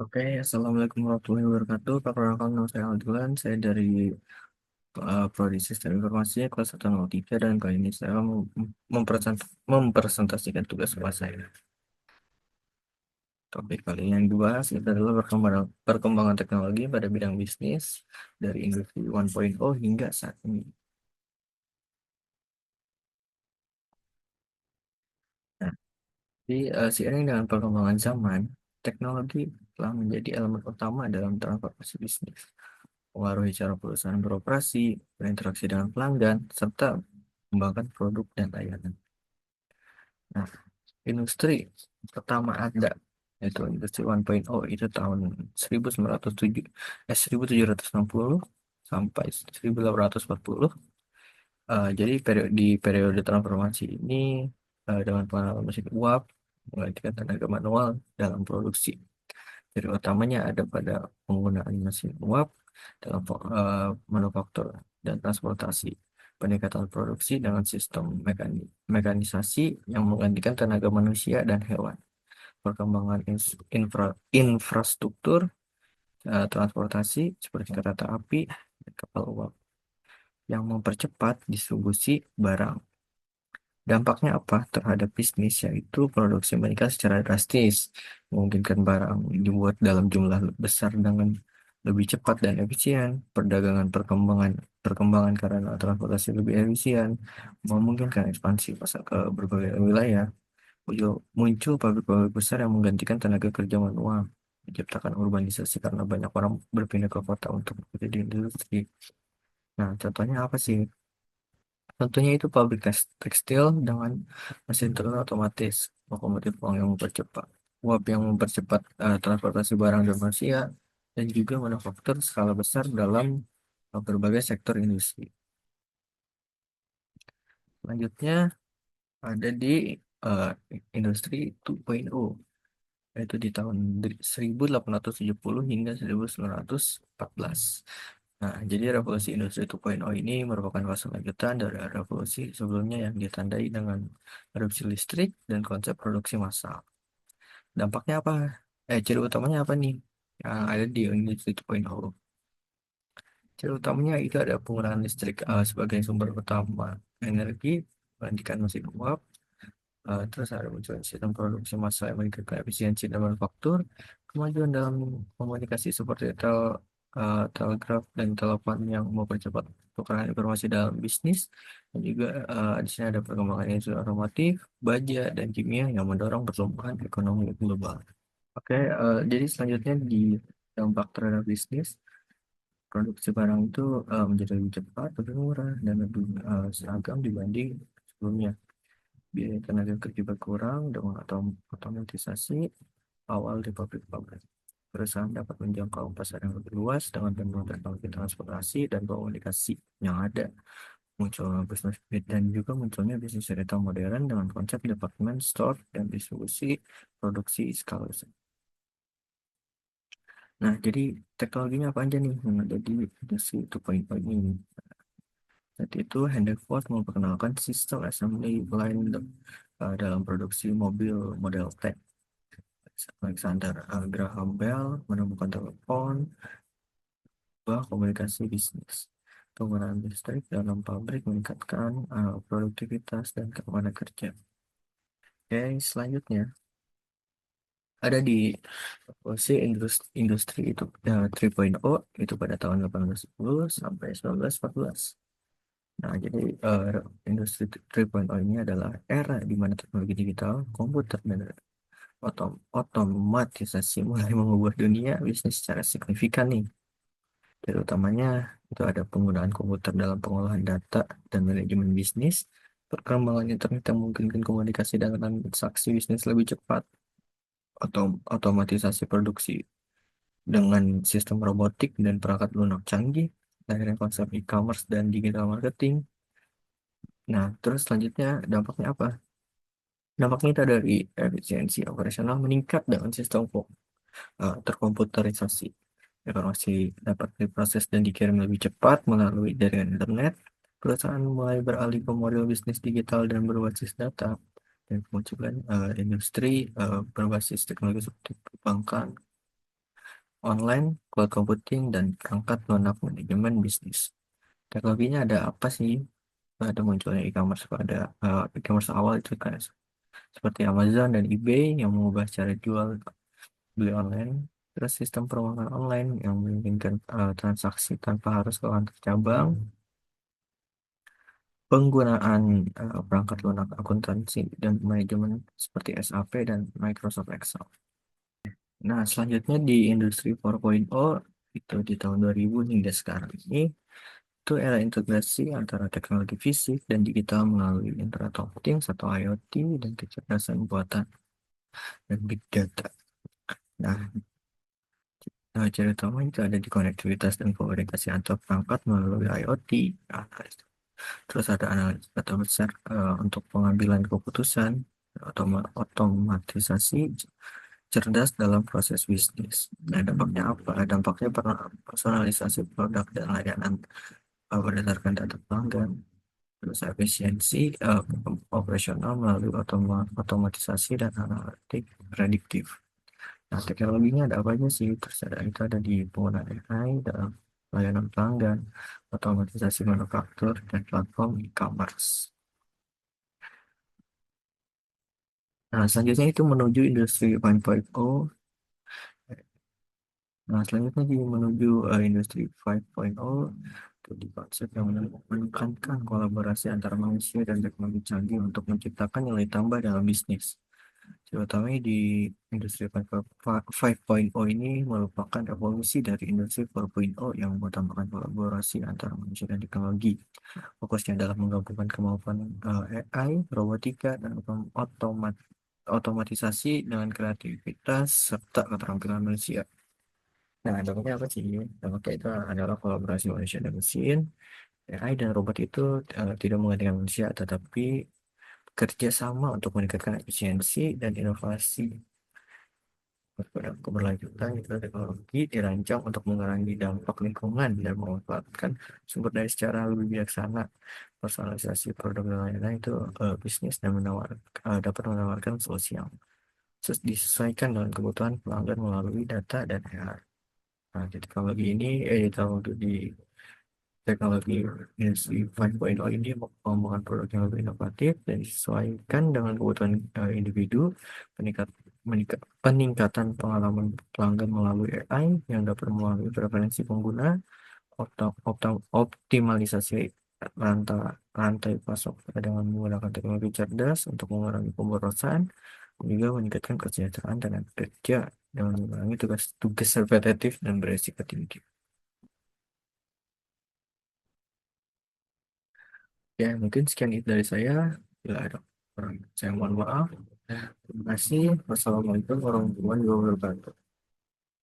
Oke, Assalamualaikum warahmatullahi wabarakatuh. Perkenalkan nama saya Aldilan, saya dari Prodi Sistem Informasi kelas 103 dan kali ini saya mempresentasikan tugas kelas saya. Topik kali ini yang dibahas itu adalah perkembangan teknologi pada bidang bisnis dari industri 1.0 hingga saat ini. Nah, seiring dengan perkembangan zaman, teknologi telah menjadi elemen utama dalam transformasi bisnis, mengaruhi cara perusahaan beroperasi, berinteraksi dengan pelanggan, serta mengembangkan produk dan layanan. Nah, industri pertama ada yaitu industri 1.0 itu tahun 1907 1760 sampai 1840. Jadi di periode transformasi ini dengan pengenalan mesin uap menggantikan tenaga manual dalam produksi. Jadi utamanya ada pada penggunaan mesin uap dalam manufaktur dan transportasi, peningkatan produksi dengan sistem mekanisasi yang menggantikan tenaga manusia dan hewan, perkembangan infrastruktur transportasi seperti kereta api dan kapal uap yang mempercepat distribusi barang. Dampaknya apa terhadap bisnis, yaitu produksi meningkat secara drastis, memungkinkan barang dibuat dalam jumlah besar dengan lebih cepat dan efisien, perkembangan karena transportasi lebih efisien, memungkinkan ekspansi pasar ke berbagai wilayah, muncul pabrik-pabrik besar yang menggantikan tenaga kerja manual, menciptakan urbanisasi karena banyak orang berpindah ke kota untuk bekerja di industri. Nah, contohnya apa sih? Tentunya itu pabrik tekstil dengan mesin turun otomatis, lokomotif uang yang mempercepat, uap yang mempercepat transportasi barang dan manusia, dan juga manufaktur skala besar dalam berbagai sektor industri. Selanjutnya ada di eh, industri 2.0, yaitu di tahun 1870 hingga 1914. Nah, jadi revolusi industri 2.0 ini merupakan fase lanjutan dari revolusi sebelumnya yang ditandai dengan adopsi listrik dan konsep produksi massal. Dampaknya apa? Ciri utamanya apa nih yang ada di industri 2.0? Ciri utamanya itu ada penggunaan listrik sebagai sumber utama energi, menggantikan mesin uap, terus ada muncul sistem produksi massal yang meningkatkan efisiensi dan manufaktur, kemajuan dalam komunikasi seperti telegraf dan telepon yang mempercepat pertukaran informasi dalam bisnis, dan juga di sini ada perkembangan industri otomotif, baja, dan kimia yang mendorong pertumbuhan ekonomi global. Oke, jadi selanjutnya di dampak terhadap bisnis, produksi barang itu menjadi lebih cepat, lebih murah, dan lebih seragam dibanding sebelumnya. Biaya tenaga kerja berkurang dengan otomatisasi awal di pabrik-pabrik. Perusahaan dapat menjangkau pasar yang lebih luas dengan pengembangan teknologi transportasi dan komunikasi yang ada. Muncul bisnis dan juga munculnya bisnis retail modern dengan konsep department store dan distribusi produksi skala besar. Nah, jadi teknologinya apa aja nih yang ada di industri 2.0 ini? Saat itu, Henry Ford memperkenalkan sistem assembly line dalam produksi mobil model T. Alexander Graham Bell menemukan telepon, komunikasi bisnis. Penggunaan listrik dalam pabrik meningkatkan produktivitas dan keamanan kerja. Oke, selanjutnya ada di revolusi industri itu 3.0 itu pada tahun 1810 sampai 1914. Nah, jadi industri 3.0 ini adalah era di mana teknologi digital, komputer, dan otomatisasi mulai mengubah dunia bisnis secara signifikan nih. Jadi utamanya itu ada penggunaan komputer dalam pengolahan data dan manajemen bisnis, perkembangan internet yang memungkinkan komunikasi dan transaksi bisnis lebih cepat, otomatisasi produksi dengan sistem robotik dan perangkat lunak canggih, akhirnya konsep e-commerce dan digital marketing. Nah, terus selanjutnya dampaknya apa? Dampaknya itu dari efisiensi operasional meningkat dengan sistem terkomputerisasi. Informasi dapat diproses dan dikirim lebih cepat melalui jaringan internet. Perusahaan mulai beralih ke model bisnis digital dan berbasis data. Dan kemunculan industri berbasis teknologi seperti perbankan, online, cloud computing, dan perangkat lunak manajemen bisnis. Teknologinya ada apa sih? Ada munculnya e-commerce pada e-commerce awal itu kan seperti Amazon dan eBay yang mengubah cara jual beli online. Terus sistem perbankan online yang memungkinkan transaksi tanpa harus ke kantor cabang. Penggunaan perangkat lunak akuntansi dan manajemen seperti SAP dan Microsoft Excel. Nah, selanjutnya di industri 4.0 itu di tahun 2000 hingga sekarang ini itu era integrasi antara teknologi fisik dan digital melalui Internet of Things atau IoT dan kecerdasan buatan dan big data. Nah, ciri utama itu ada di konektivitas dan komunikasi antar perangkat melalui IoT. Nah, terus ada analisis data besar untuk pengambilan keputusan, otomatisasi cerdas dalam proses bisnis. Nah, dampaknya apa? Dampaknya personalisasi produk dan layanan berdasarkan data pelanggan. Terus efisiensi operasional melalui otomatisasi dan analitik prediktif. Nah, teknologinya ada apa aja sih? Terus ada itu ada di penggunaan AI dalam layanan pelanggan, otomatisasi manufaktur, dan platform e-commerce. Nah, selanjutnya itu menuju industri 4.0. Nah, selanjutnya di menuju industri 5.0 itu di konsep yang menekankan kolaborasi antara manusia dan teknologi canggih untuk menciptakan nilai tambah dalam bisnis. Terutama di industri 5.0 ini merupakan evolusi dari industri 4.0 yang mengutamakan kolaborasi antara manusia dan teknologi. Fokusnya adalah menggabungkan kemampuan AI, robotika, dan otomatisasi dengan kreativitas serta keterampilan manusia. Nah, dampaknya apa sih? Dampaknya itu adalah kolaborasi manusia dan mesin. AI dan robot itu tidak menggantikan manusia, tetapi bekerja sama untuk meningkatkan efisiensi dan inovasi. Pada keberlanjutan itu teknologi dirancang untuk mengurangi dampak lingkungan dan memanfaatkan sumber daya secara lebih bijaksana. Personalisasi produk dan lain-lain itu bisnis dan dapat menawarkan solusi yang disesuaikan dengan kebutuhan pelanggan melalui data dan AI. Nah, jadi teknologi ini, di teknologi industri 5.0 ini mengembangkan produk yang lebih inovatif dan disesuaikan dengan kebutuhan individu, peningkatan pengalaman pelanggan melalui AI yang dapat melalui preferensi pengguna, optimalisasi rantai, rantai pasok dengan menggunakan teknologi cerdas untuk mengurangi pemborosan, dan juga meningkatkan kesejahteraan tenaga kerja dengan mengurangi tugas-tugas repetitif dan beresiko tinggi. Ya, mungkin sekian itu dari saya. Bila ada kurang, saya mohon maaf. Terima kasih. Wassalamualaikum warahmatullahi wabarakatuh.